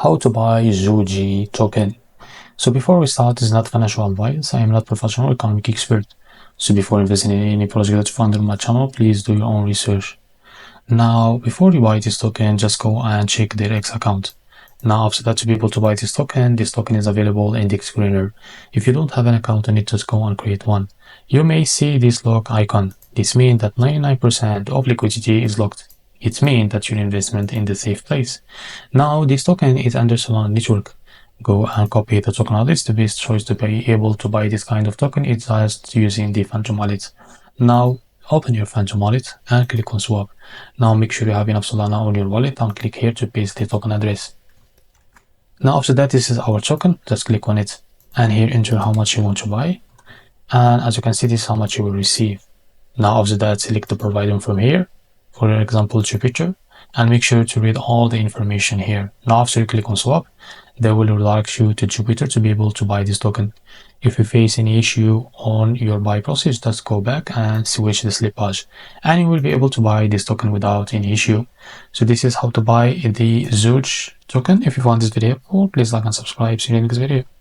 how to buy Zoog Zoog token. So before we start, this is not financial advice. I am not professional economic expert. So before investing in any project that you find on my channel, please do your own research. Now, before you buy this token, just go and check their X account. Now, after that, to be able to buy this token is available in the screener. If you don't have an account on it, just go and create one. You may see this lock icon. This means that 99% of liquidity is locked. It means that your investment in the safe place. Now, this token is under Solana network. Go and copy the token address. The best choice to be able to buy this kind of token is just using the Phantom wallet. Now, open your Phantom wallet and click on swap. Now make sure you have enough Solana on your wallet and click here to paste the token address. Now after that, this is our token. Just click on it and here enter how much you want to buy. And as you can see, this is how much you will receive. Now after that, select the provider from here. For example, Jupiter, and make sure to read all the information here. Now after you click on swap, they will redirect you to Jupiter to be able to buy this token. If you face any issue on your buy process, just go back and switch the slippage and you will be able to buy this token without any issue. So this is how to buy the Zoog token. If you found this video helpful, please like and subscribe. See you in the next video.